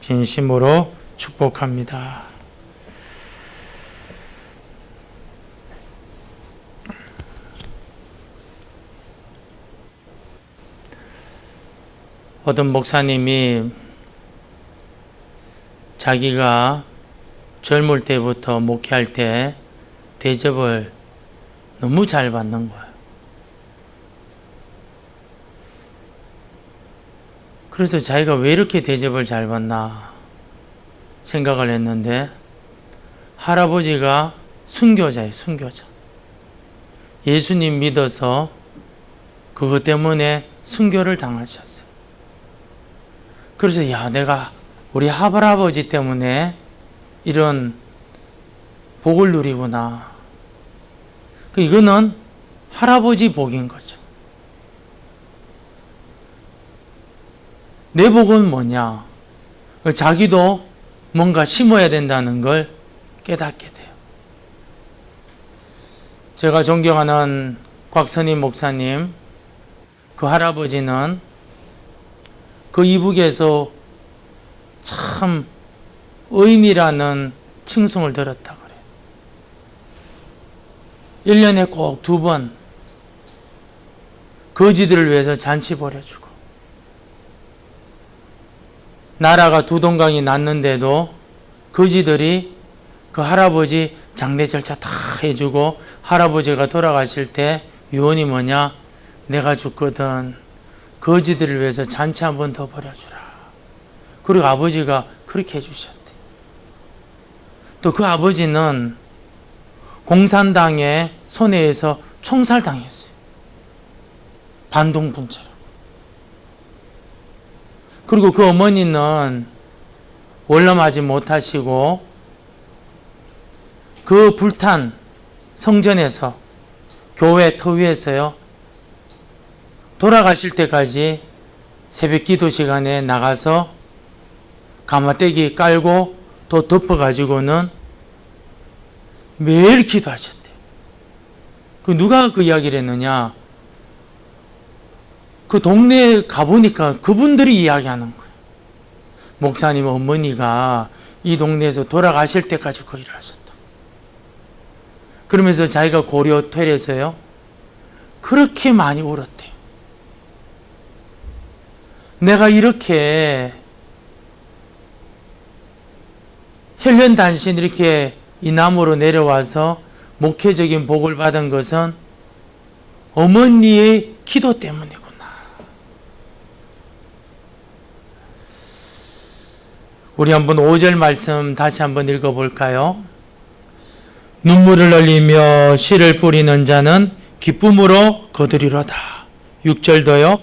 진심으로 축복합니다. 어떤 목사님이 자기가 젊을 때부터 목회할 때 대접을 너무 잘 받는 거예요. 그래서 자기가 왜 이렇게 대접을 잘 받나 생각을 했는데, 할아버지가 순교자예요, 순교자. 예수님 믿어서 그것 때문에 순교를 당하셨어요. 그래서 내가 우리 할아버지 때문에 이런 복을 누리구나. 이거는 할아버지 복인 거죠. 내 복은 뭐냐? 자기도 뭔가 심어야 된다는 걸 깨닫게 돼요. 제가 존경하는 곽선임 목사님, 그 할아버지는 그 이북에서 참 의인이라는 칭송을 들었다 그래요. 1년에 꼭 2번 거지들을 위해서 잔치 벌여주고, 나라가 두 동강이 났는데도 거지들이 그 할아버지 장례 절차 다 해주고, 할아버지가 돌아가실 때 유언이 뭐냐? 내가 죽거든 거지들을 위해서 잔치 한 번 더 벌여주라. 그리고 아버지가 그렇게 해주셨대. 또 그 아버지는 공산당의 손해에서 총살당했어요. 반동분처럼. 그리고 그 어머니는 월남하지 못하시고 그 불탄 성전에서, 교회 터 위에서요, 돌아가실 때까지 새벽 기도 시간에 나가서 가마떼기 깔고 또 덮어가지고는 매일 기도하셨대요. 누가 그 이야기를 했느냐? 그 동네에 가보니까 그분들이 이야기하는 거예요. 목사님 어머니가 이 동네에서 돌아가실 때까지 그 일을 하셨다. 그러면서 자기가 고려 호텔에서요, 그렇게 많이 울었대요. 내가 이렇게 혈련단신 이렇게 이남으로 내려와서 목회적인 복을 받은 것은 어머니의 기도 때문이구나. 우리 한번 5절 말씀 다시 한번 읽어볼까요? 눈물을 흘리며 씨를 뿌리는 자는 기쁨으로 거두리로다. 6절도요.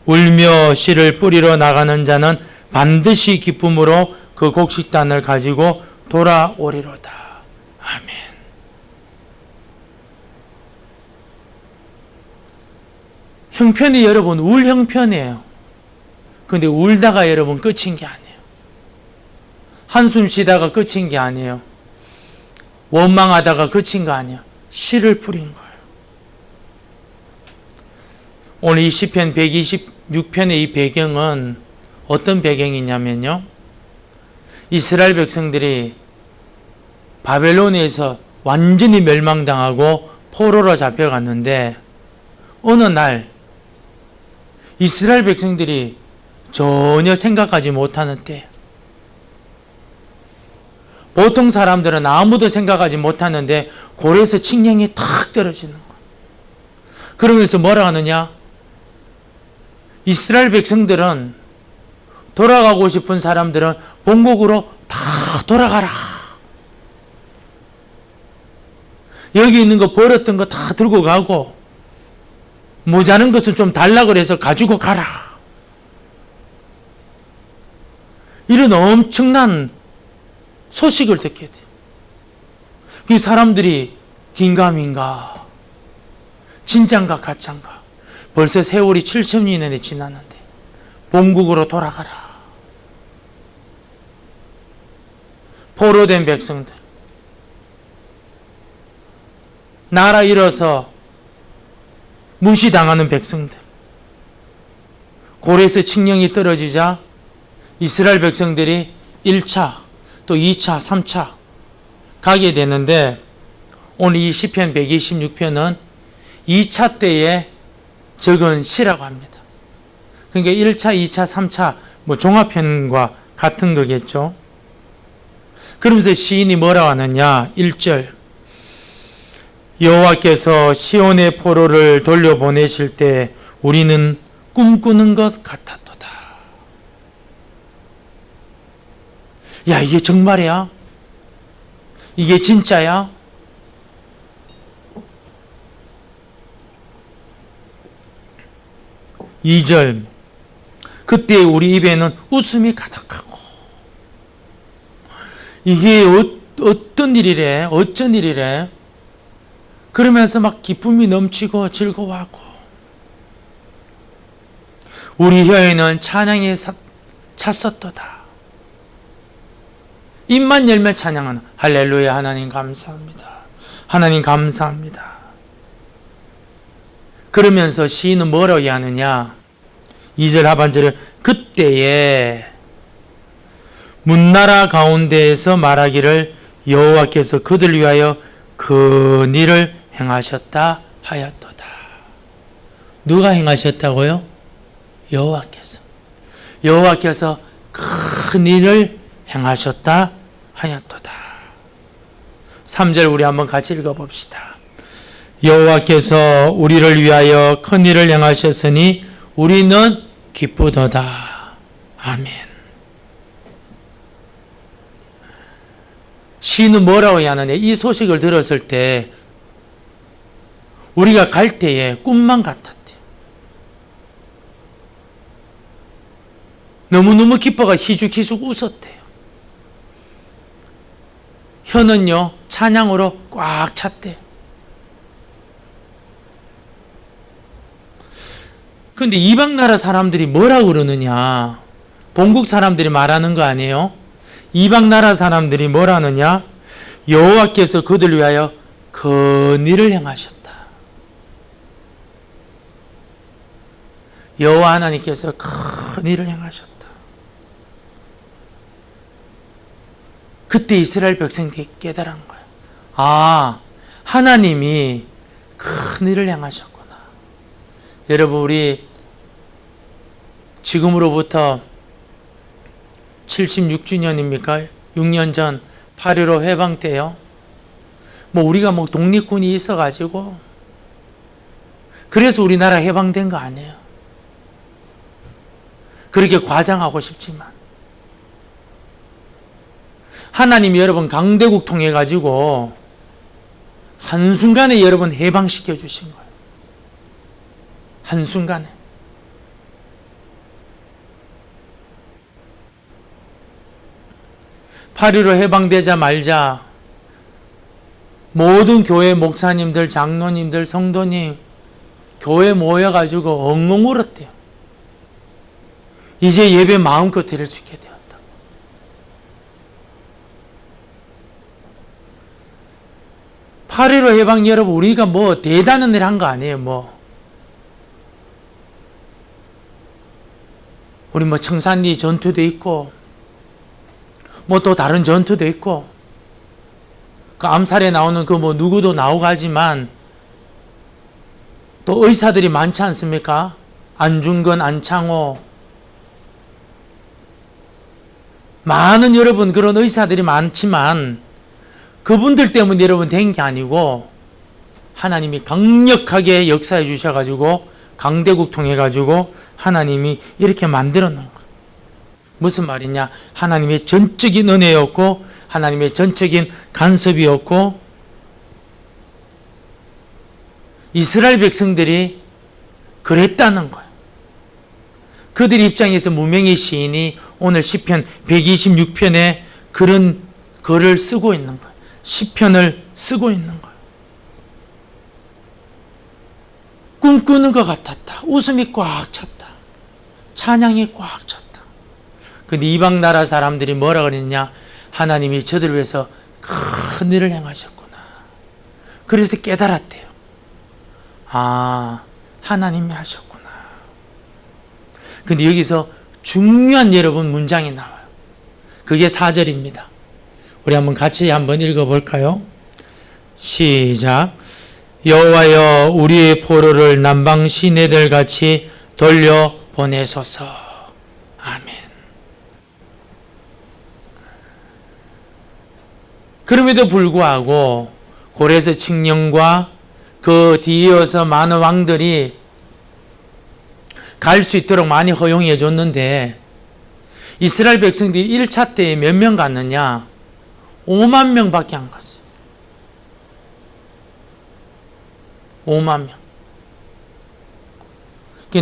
울며 씨를 뿌리러 나가는 자는 반드시 기쁨으로 그 곡식단을 가지고 돌아오리로다. 아멘. 형편이 여러분 울 형편이에요. 그런데 울다가 여러분 끝인 게 아니에요. 한숨 쉬다가 끝인 게 아니에요. 원망하다가 끝인 거 아니에요. 씨를 뿌린 거예요. 오늘 이 시편 126편의 이 배경은 어떤 배경이냐면요, 이스라엘 백성들이 바벨론에서 완전히 멸망당하고 포로로 잡혀갔는데, 어느 날 이스라엘 백성들이 전혀 생각하지 못하는 때, 보통 사람들은 아무도 생각하지 못하는데 고래에서 칙령이 탁 떨어지는 거예요. 그러면서 뭐라 하느냐? 이스라엘 백성들은, 돌아가고 싶은 사람들은 본국으로 다 돌아가라. 여기 있는 거 버렸던 거 다 들고 가고, 모자란 것은 좀 달라 그래서 가지고 가라. 이런 엄청난 소식을 듣게 돼요. 그 사람들이 긴가민가, 진짠가 가짠가, 벌써 세월이 7,000년이 지났는데 본국으로 돌아가라. 포로된 백성들, 나라 잃어서 무시당하는 백성들, 고래에서 칙령이 떨어지자 이스라엘 백성들이 1차, 또 2차, 3차 가게 되는데 오늘 이 시편 126편은 2차 때에 적은 시라고 합니다. 그러니까 1차, 2차, 3차 뭐 종합편과 같은 거겠죠. 그러면서 시인이 뭐라고 하느냐. 1절 여호와께서 시온의 포로를 돌려보내실 때 우리는 꿈꾸는 것 같았도다. 야, 이게 정말이야? 이게 진짜야? (2절) 그때 우리 입에는 웃음이 가득하고. 이게 어떤 일이래? 어쩐 일이래? 그러면서 막 기쁨이 넘치고 즐거워하고. 우리 혀에는 찬양이 찼었도다. 입만 열면 찬양하는 할렐루야. 하나님 감사합니다. 하나님 감사합니다. 그러면서 시인은 뭐라고 하느냐. 2절 하반절을 그때에 문나라 가운데에서 말하기를 여호와께서 그들 위하여 그 일을 행하셨다 하였도다. 누가 행하셨다고요? 여호와께서. 여호와께서 큰 일을 행하셨다 하였도다. 3절 우리 한번 같이 읽어봅시다. 여호와께서 우리를 위하여 큰 일을 행하셨으니 우리는 기쁘도다. 아멘. 시인은 뭐라고 하느냐. 이 소식을 들었을 때 우리가 갈 때에 꿈만 같았대요. 너무너무 기뻐가 희죽희죽 웃었대요. 혀는요 찬양으로 꽉 찼대요. 근데 이방 나라 사람들이 뭐라고 그러느냐. 본국 사람들이 말하는 거 아니에요? 이방 나라 사람들이 뭐라느냐. 여호와께서 그들 위하여 큰 일을 행하셨다. 여호와 하나님께서 큰 일을 행하셨다. 그때 이스라엘 백성들이 깨달은 거예요. 아, 하나님이 큰 일을 행하셨구나. 여러분, 우리 지금으로부터 76주년입니까? 6년 전 8.15 해방 때요. 우리가 독립군이 있어가지고 그래서 우리나라 해방된 거 아니에요. 그렇게 과장하고 싶지만 하나님이 여러분 강대국 통해 가지고 한순간에 여러분 해방시켜 주신 거예요. 한순간에. (8.15) 해방되자마자 모든 교회 목사님들, 장로님들, 성도님 교회 모여가지고 엉엉 울었대요. 이제 예배 마음껏 드릴 수 있게 되었다. (8.15) 해방 여러분 우리가 대단한 일 한 거 아니에요. 우리 청산리 전투도 있고 또 다른 전투도 있고 그 암살에 나오는 누구도 나오고 하지만 또 의사들이 많지 않습니까? 안중근, 안창호 많은 여러분 그런 의사들이 많지만 그분들 때문에 여러분 된 게 아니고 하나님이 강력하게 역사해 주셔가지고 강대국 통해 가지고 하나님이 이렇게 만들어 놓은 거예요. 무슨 말이냐? 하나님의 전적인 은혜였고 하나님의 전적인 간섭이었고 이스라엘 백성들이 그랬다는 거예요. 그들 입장에서 무명의 시인이 오늘 시편 126편에 그런 글을 쓰고 있는 거예요. 시편을 쓰고 있는 거예요. 꿈꾸는 것 같았다. 웃음이 꽉 찼다. 찬양이 꽉 찼다. 근데 이방 나라 사람들이 뭐라 그랬냐? 하나님이 저들 위해서 큰 일을 행하셨구나. 그래서 깨달았대요. 아, 하나님이 하셨구나. 근데 여기서 중요한 여러분 문장이 나와요. 그게 4절입니다. 우리 같이 한번 읽어볼까요? 시작. 여호와여 우리의 포로를 남방 시내들 같이 돌려 보내소서. 아멘. 그럼에도 불구하고 고레스 칙령과 그 뒤이어서 많은 왕들이 갈 수 있도록 많이 허용해 줬는데 이스라엘 백성들이 1차 때에 몇 명 갔느냐? 5만 명밖에 안 갔어요. 5만 명.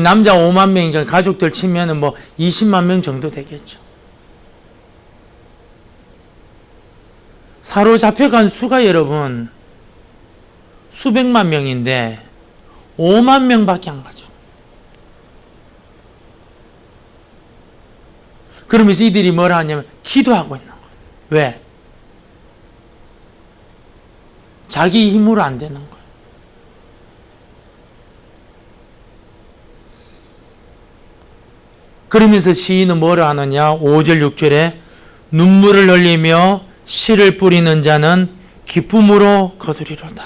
남자 5만 명이니까 가족들 치면은 20만 명 정도 되겠죠. 사로잡혀간 수가 여러분 수백만 명인데 5만 명밖에 안 가죠. 그러면서 이들이 뭐라 하냐면 기도하고 있는 거예요. 왜? 자기 힘으로 안 되는 거예요. 그러면서 시인은 뭐라 하느냐? 5절 6절에 눈물을 흘리며 씨를 뿌리는 자는 기쁨으로 거두리로다.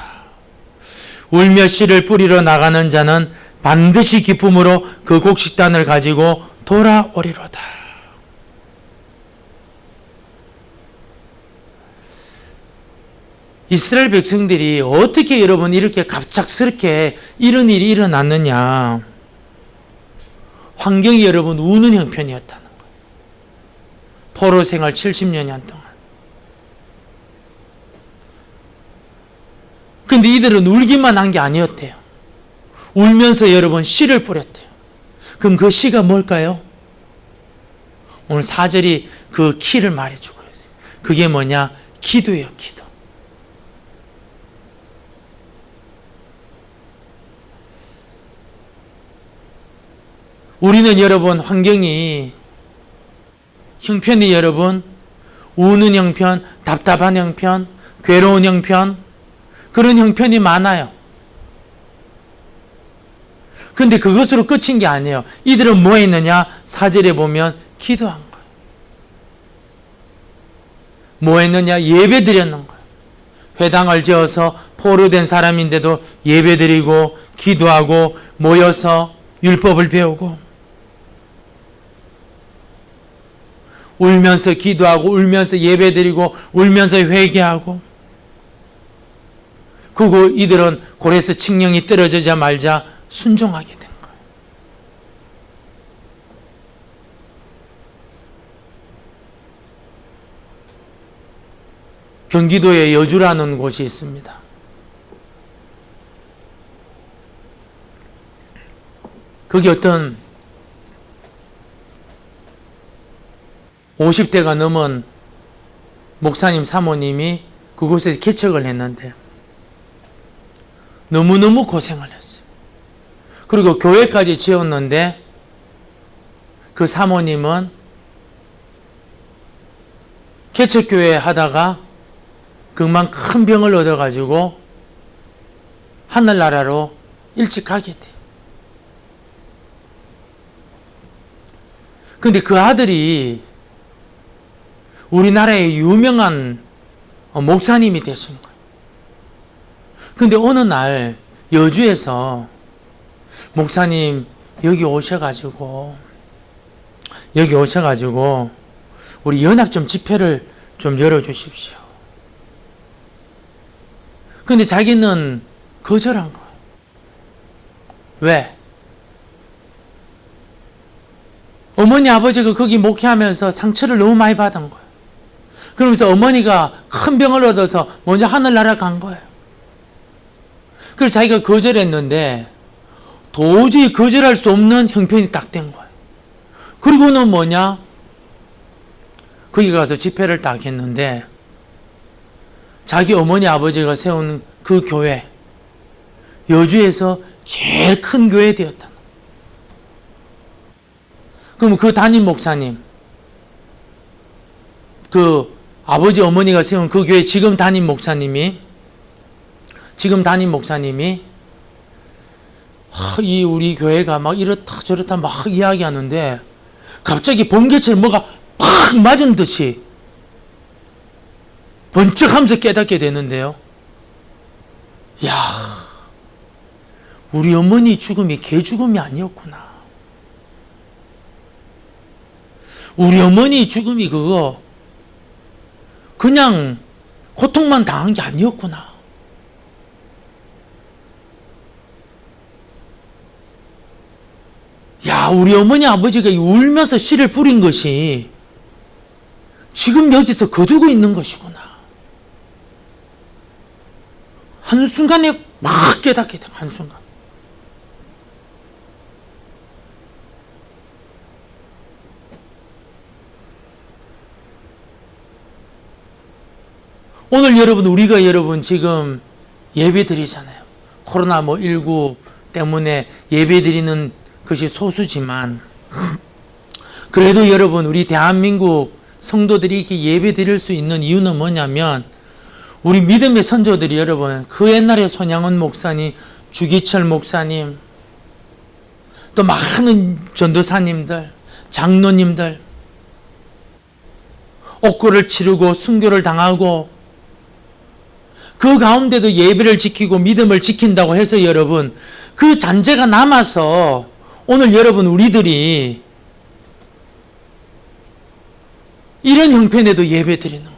울며 씨를 뿌리러 나가는 자는 반드시 기쁨으로 그 곡식단을 가지고 돌아오리로다. 이스라엘 백성들이 어떻게 여러분 이렇게 갑작스럽게 이런 일이 일어났느냐? 환경이 여러분 우는 형편이었다는 거예요. 포로 생활 70년 동안. 근데 이들은 울기만 한 게 아니었대요. 울면서 여러분 씨를 뿌렸대요. 그럼 그 씨가 뭘까요? 오늘 4절이 그 키를 말해주고 있어요. 그게 뭐냐? 기도예요, 기도. 우리는 여러분 환경이 형편이 여러분 우는 형편, 답답한 형편, 괴로운 형편 그런 형편이 많아요. 근데 그것으로 끝인 게 아니에요. 이들은 뭐 했느냐? 4절에 보면 기도한 거예요. 뭐 했느냐? 예배 드렸는 거예요. 회당을 지어서 포로된 사람인데도 예배 드리고 기도하고 모여서 율법을 배우고 울면서 기도하고 울면서 예배드리고 울면서 회개하고 그리고 이들은 고레스 칙령이 떨어지자 말자 순종하게 된 거예요. 경기도에 여주라는 곳이 있습니다. 거기 어떤 50대가 넘은 목사님 사모님이 그곳에서 개척을 했는데 너무너무 고생을 했어요. 그리고 교회까지 지었는데 그 사모님은 개척교회 하다가 그만 큰 병을 얻어가지고 하늘나라로 일찍 가게 돼요. 근데 그 아들이 우리나라의 유명한 목사님이 되신 거예요. 근데 어느 날 여주에서 목사님 여기 오셔가지고 우리 연합 좀 집회를 좀 열어주십시오. 근데 자기는 거절한 거예요. 왜? 어머니 아버지가 거기 목회하면서 상처를 너무 많이 받은 거예요. 그러면서 어머니가 큰 병을 얻어서 먼저 하늘나라 간 거예요. 그래서 자기가 거절했는데 도저히 거절할 수 없는 형편이 딱 된 거예요. 그리고는 뭐냐? 거기 가서 집회를 딱 했는데 자기 어머니 아버지가 세운 그 교회 여주에서 제일 큰 교회 되었다. 그럼 그 담임 목사님 그 아버지 어머니가 세운 그 교회 지금 담임 목사님이 이 우리 교회가 막 이렇다 저렇다 막 이야기하는데 갑자기 번개처럼 뭐가 팍 맞은 듯이 번쩍하면서 깨닫게 되는데요. 야, 우리 어머니 죽음이 개 죽음이 아니었구나. 우리 어머니 죽음이 그거 그냥 고통만 당한 게 아니었구나. 야, 우리 어머니 아버지가 울면서 씨를 뿌린 것이 지금 여기서 거두고 있는 것이구나. 한순간에 막 깨닫게 돼, 한순간. 오늘 우리가 여러분 예배 드리잖아요. 코로나 19 때문에 예배 드리는 것이 소수지만, 그래도 여러분, 우리 대한민국 성도들이 이렇게 예배 드릴 수 있는 이유는 뭐냐면, 우리 믿음의 선조들이 여러분, 그 옛날에 손양원 목사님, 주기철 목사님, 또 많은 전도사님들, 장로님들, 옥고를 치르고 순교를 당하고, 그 가운데도 예배를 지키고 믿음을 지킨다고 해서 여러분, 그 잔재가 남아서 오늘 여러분 우리들이 이런 형편에도 예배 드리는 거예요.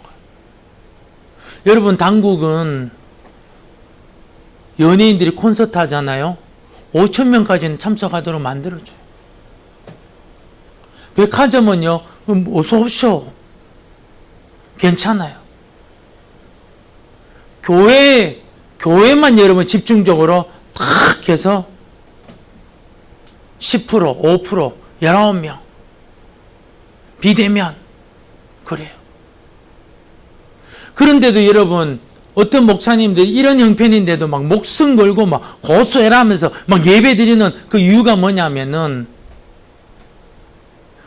여러분, 당국은 연예인들이 콘서트 하잖아요. 5,000명까지는 참석하도록 만들어줘요. 백화점은요, 어서 오쇼. 괜찮아요. 교회만 여러분 집중적으로 탁 해서 10%, 5%, 19명. 비대면. 그래요. 그런데도 여러분, 어떤 목사님들이 이런 형편인데도 막 목숨 걸고 막 고소해라 하면서 막 예배 드리는 그 이유가 뭐냐면은,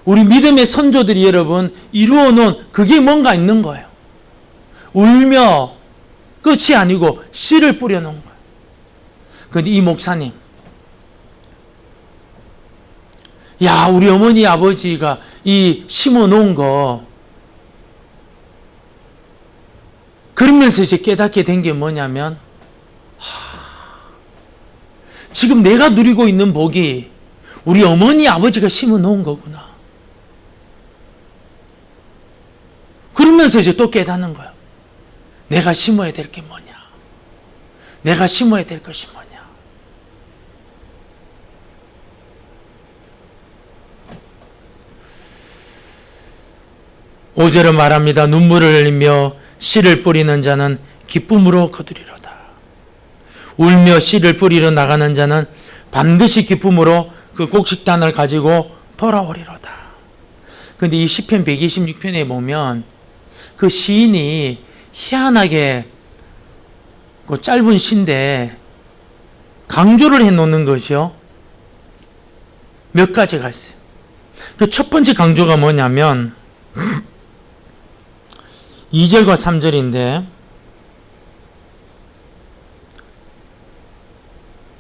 우리 믿음의 선조들이 여러분 이루어 놓은 그게 뭔가 있는 거예요. 울며 끝이 아니고 씨를 뿌려 놓은 거예요. 그런데 이 목사님, 야, 우리 어머니 아버지가 이 심어 놓은 거, 그러면서 이제 깨닫게 된 게 뭐냐면, 지금 내가 누리고 있는 복이 우리 어머니 아버지가 심어 놓은 거구나. 그러면서 이제 또 깨닫는 거예요. 내가 심어야 될 게 뭐냐? 내가 심어야 될 것이 뭐냐? 5절은 말합니다. 눈물을 흘리며 씨를 뿌리는 자는 기쁨으로 거두리로다. 울며 씨를 뿌리러 나가는 자는 반드시 기쁨으로 그 곡식단을 가지고 돌아오리로다. 그런데 이 시편 126편에 보면 그 시인이 희한하게 그 짧은 시인데 강조를 해놓는 것이요, 몇 가지가 있어요. 그 첫 번째 강조가 뭐냐면 2절과 3절인데,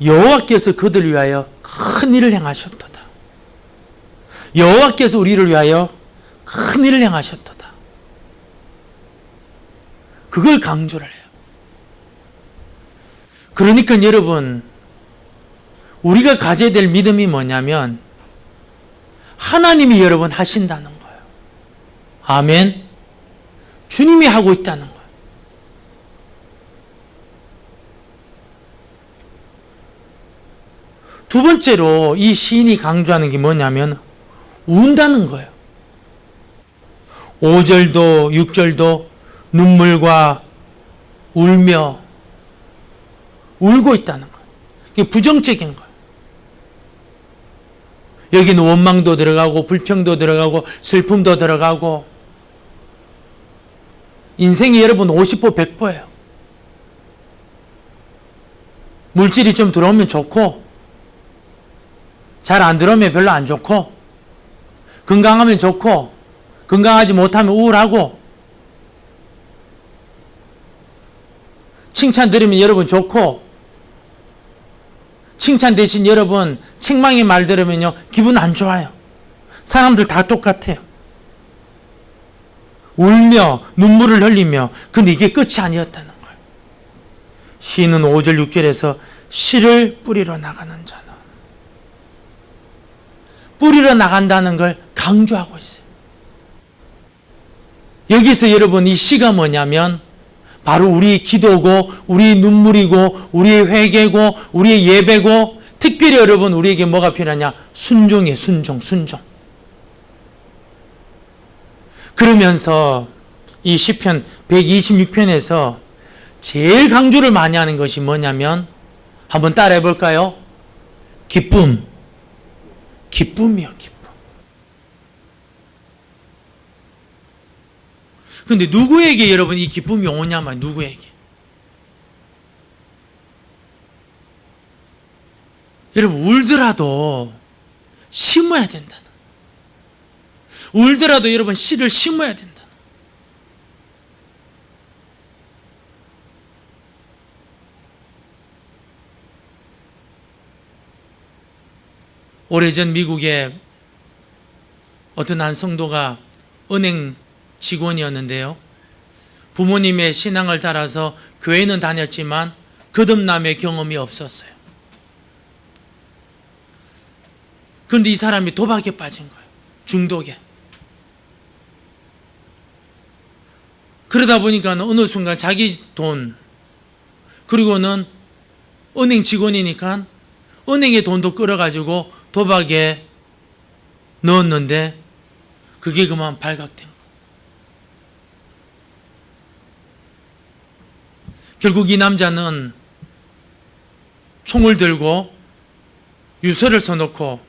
여호와께서 그들을 위하여 큰 일을 행하셨도다. 여호와께서 우리를 위하여 큰 일을 행하셨도다. 그걸 강조를 해요. 그러니까 여러분, 우리가 가져야 될 믿음이 뭐냐면 하나님이 여러분 하신다는 거예요. 아멘. 주님이 하고 있다는 거예요. 두 번째로 이 시인이 강조하는 게 뭐냐면 운다는 거예요. 5절도 6절도 눈물과 울며 울고 있다는 거예요. 이게 부정적인 거예요. 여기는 원망도 들어가고 불평도 들어가고 슬픔도 들어가고, 인생이 여러분 50% 100%예요. 물질이 좀 들어오면 좋고, 잘 안 들어오면 별로 안 좋고, 건강하면 좋고, 건강하지 못하면 우울하고, 칭찬 들으면 여러분 좋고, 칭찬 대신 여러분 책망의 말 들으면요 기분 안 좋아요. 사람들 다 똑같아요. 울며 눈물을 흘리며. 근데 이게 끝이 아니었다는 거예요. 시인은 5절 6절에서 씨를 뿌리러 나가는 자는, 뿌리러 나간다는 걸 강조하고 있어요. 여기서 여러분 이 시가 뭐냐면 바로 우리의 기도고 우리의 눈물이고 우리의 회개고 우리의 예배고, 특별히 여러분 우리에게 뭐가 필요하냐? 순종이에요. 순종. 그러면서 이 시편 126편에서 제일 강조를 많이 하는 것이 뭐냐면, 한번 따라해 볼까요? 기쁨이요. 기쁨. 근데 누구에게 여러분 이 기쁨이 오냐면, 누구에게? 여러분 울더라도 심어야 된다는, 울더라도 여러분 씨를 심어야 된다. 오래전 미국에 어떤 한 성도가 은행 직원이었는데요, 부모님의 신앙을 따라서 교회는 다녔지만 거듭남의 경험이 없었어요. 그런데 이 사람이 도박에 빠진 거예요. 중독에. 그러다 보니까 어느 순간 자기 돈, 그리고는 은행 직원이니까 은행의 돈도 끌어가지고 도박에 넣었는데 그게 그만 발각된 거예요. 결국 이 남자는 총을 들고 유서를 써놓고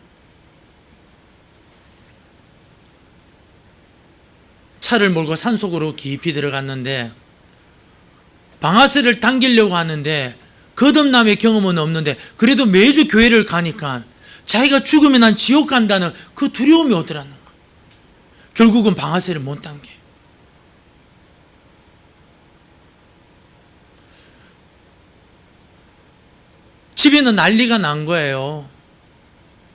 차를 몰고 산속으로 깊이 들어갔는데, 방아쇠를 당기려고 하는데 거듭남의 경험은 없는데 그래도 매주 교회를 가니까 자기가 죽으면 난 지옥 간다는 그 두려움이 오더라는 거예요. 결국은 방아쇠를 못 당겨요. 집에는 난리가 난 거예요.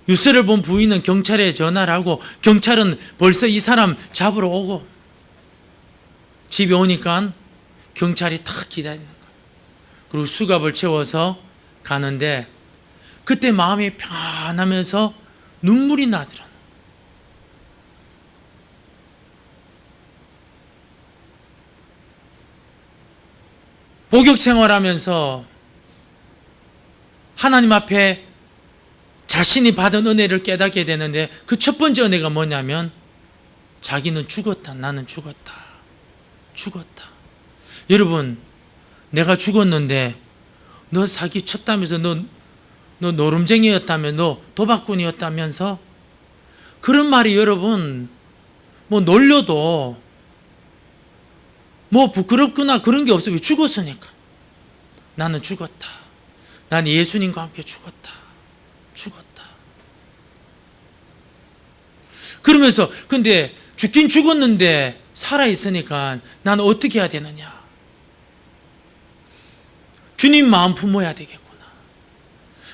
유서를 본 부인은 경찰에 전화를 하고 경찰은 벌써 이 사람 잡으러 오고, 집에 오니까 경찰이 탁 기다리는 거예요. 그리고 수갑을 채워서 가는데 그때 마음이 편하면서 눈물이 나더라고요. 복역 생활하면서 하나님 앞에 자신이 받은 은혜를 깨닫게 되는데, 그 첫 번째 은혜가 뭐냐면 자기는 죽었다. 나는 죽었다. 여러분, 내가 죽었는데 너 사기 쳤다면서, 너 노름쟁이였다며, 너 도박꾼이었다면서, 그런 말이 여러분 뭐 놀려도 뭐 부끄럽거나 그런 게 없어요. 죽었으니까. 나는 죽었다. 난 예수님과 함께 죽었다. 그러면서 근데 죽긴 죽었는데 살아있으니까 나는 어떻게 해야 되느냐? 주님 마음 품어야 되겠구나.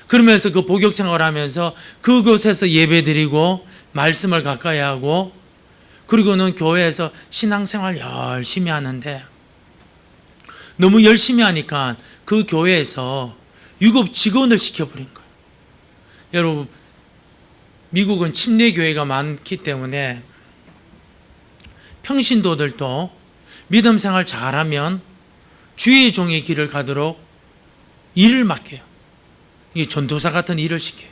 그러면서 그 복역 생활을 하면서 그곳에서 예배 드리고 말씀을 가까이 하고, 그리고는 교회에서 신앙생활 열심히 하는데, 너무 열심히 하니까 그 교회에서 유급 직원을 시켜버린 거예요. 여러분, 미국은 침례교회가 많기 때문에 평신도들도 믿음 생활 잘하면 주의 종의 길을 가도록 일을 맡겨요. 이게 전도사 같은 일을 시켜요.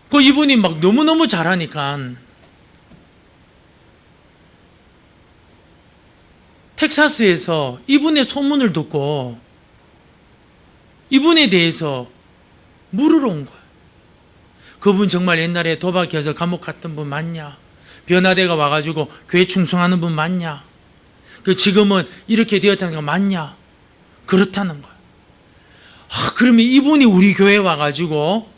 그 이분이 막 너무너무 잘하니까 텍사스에서 이분의 소문을 듣고 이분에 대해서 물으러 온 거예요. 그분 정말 옛날에 도박해서 감옥 갔던 분 맞냐? 변화대가 와가지고 교회 충성하는 분 맞냐? 그 지금은 이렇게 되었다는 거 맞냐? 그렇다는 거예요. 그러면 이분이 우리 교회에 와가지고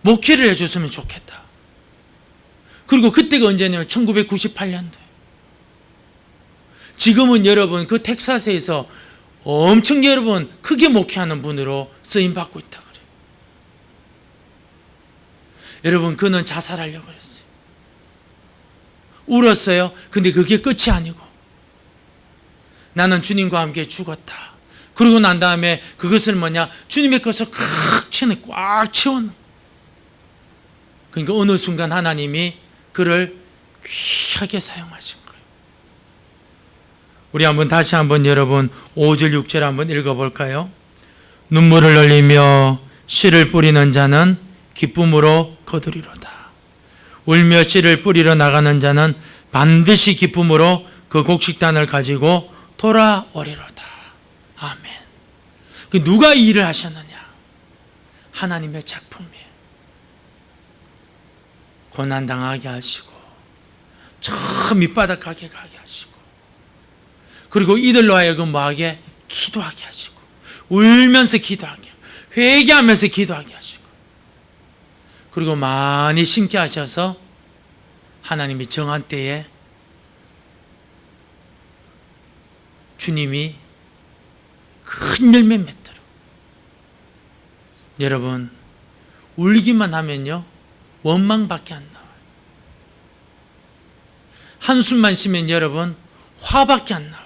목회를 해줬으면 좋겠다. 그리고 그때가 언제냐면 1998년도에. 지금은 여러분 그 텍사스에서 엄청 여러분 크게 목회하는 분으로 쓰임 받고 있다 그래요. 여러분 그는 자살하려고 그랬어요. 울었어요. 근데 그게 끝이 아니고 나는 주님과 함께 죽었다. 그러고 난 다음에 그것을 뭐냐? 주님의 것을 꽉 채웠는. 그러니까 어느 순간 하나님이 그를 귀하게 사용하신 거예요. 우리 한번 다시 한번 여러분 5절 6절 한번 읽어볼까요? 눈물을 흘리며 씨를 뿌리는 자는 기쁨으로 거두리로다. 울며 씨를 뿌리러 나가는 자는 반드시 기쁨으로 그 곡식단을 가지고 돌아오리로다. 아멘. 그 누가 이 일을 하셨느냐? 하나님의 작품이에요. 고난당하게 하시고 저 밑바닥 가게 하시고 그리고 이들로 하여금 뭐하게? 기도하게 하시고 울면서 기도하게 회개하면서 기도하게 하시고 그리고 많이 심게 하셔서 하나님이 정한 때에 주님이 큰 열매 맺도록. 여러분 울기만 하면요 원망밖에 안 나와요. 한숨만 쉬면 여러분 화밖에 안 나와요.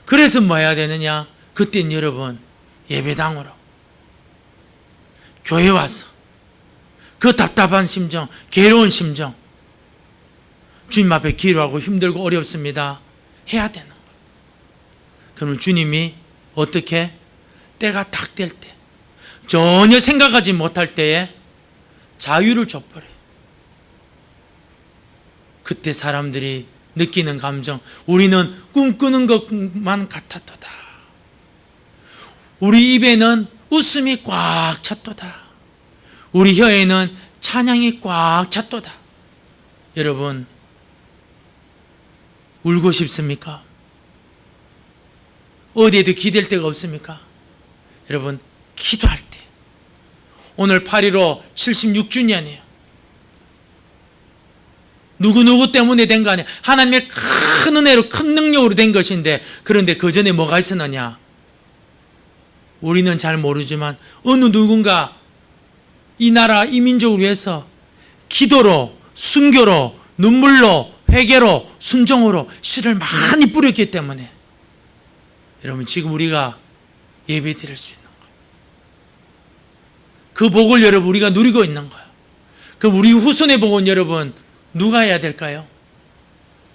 그래서 뭐 해야 되느냐? 그땐 여러분 예배당으로 교회 와서 그 답답한 심정, 괴로운 심정 주님 앞에 기도하고 힘들고 어렵습니다 해야 되는 거예요. 그러면 주님이 어떻게? 때가 딱 될 때 전혀 생각하지 못할 때에 자유를 줘버려요. 그때 사람들이 느끼는 감정, 우리는 꿈꾸는 것만 같았도다. 우리 입에는 웃음이 꽉 찼도다. 우리 혀에는 찬양이 꽉 찼도다. 여러분 울고 싶습니까? 어디에도 기댈 데가 없습니까? 여러분 기도할 때 오늘 8.15 76주년이에요. 누구누구 때문에 된 거 아니야. 하나님의 큰 은혜로 큰 능력으로 된 것인데 그런데 그 전에 뭐가 있었느냐? 우리는 잘 모르지만 어느 누군가 이 나라 이 민족을 위해서 기도로 순교로 눈물로 회개로 순종으로 씨를 많이 뿌렸기 때문에 여러분 지금 우리가 예배 드릴 수 있는 거예요. 그 복을 여러분 우리가 누리고 있는 거예요. 그럼 우리 후손의 복은 여러분 누가 해야 될까요?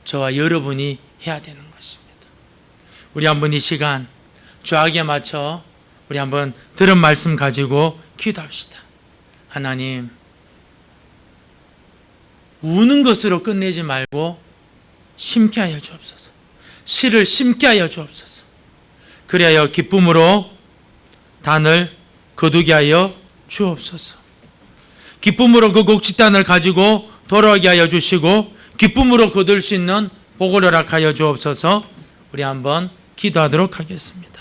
저와 여러분이 해야 되는 것입니다. 우리 한번 이 시간 주악에 맞춰 우리 한번 들은 말씀 가지고 기도합시다. 하나님 우는 것으로 끝내지 말고 심게 하여 주옵소서. 씨를 심게 하여 주옵소서. 그리하여 기쁨으로 단을 거두게 하여 주옵소서. 기쁨으로 그 곡식단을 가지고 돌아오게 하여 주시고 기쁨으로 거둘 수 있는 복을 허락하여 주옵소서. 우리 한번 기도하도록 하겠습니다.